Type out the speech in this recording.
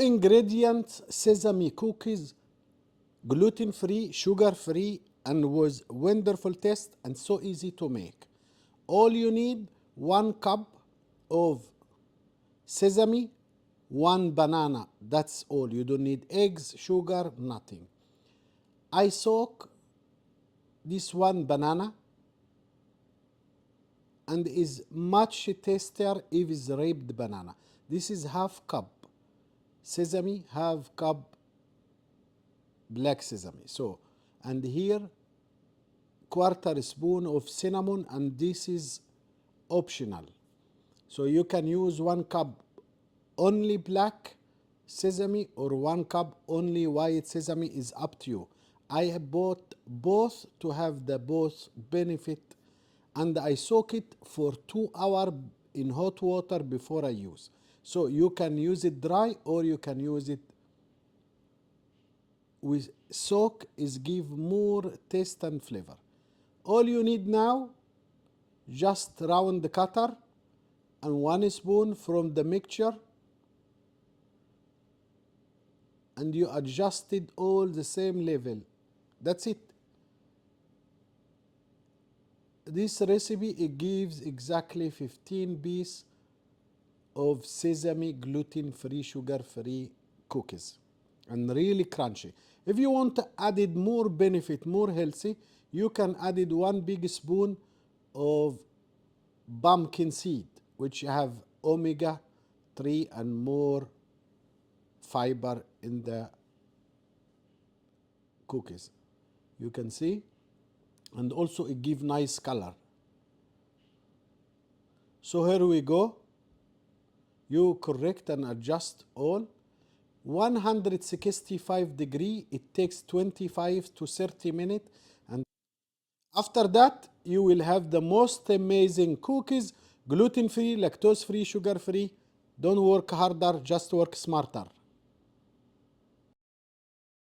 ingredients sesame cookies, gluten-free, sugar-free, and with wonderful taste and so easy to make. All you need 1 cup of sesame, 1 banana. That's all. You don't need eggs, sugar, nothing. I soak this 1 banana and is much tastier if it's ripe banana. This is half cup sesame, half cup black sesame. So, and here quarter spoon of cinnamon, and this is optional. So you can use 1 cup only black sesame or 1 cup only white sesame, is up to you. I have bought both to have the both benefit, and I soak it for 2 hours in hot water before I use. So you can use it dry or you can use it with soak, is give more taste and flavor. All you need now, just round the cutter and 1 spoon from the mixture, and you adjust it all the same level. That's it. This recipe, it gives exactly 15 pieces of sesame gluten-free, sugar-free cookies, and really crunchy. If you want to add it more benefit, more healthy, you can add it 1 big spoon of pumpkin seed, which have omega 3 and more fiber in the cookies. You can see, and also it give nice color. So here we go. You correct and adjust all. 165 degree, it takes 25 to 30 minutes, and after that you will have the most amazing cookies, gluten-free, lactose-free, sugar-free. Don't work harder, just work smarter.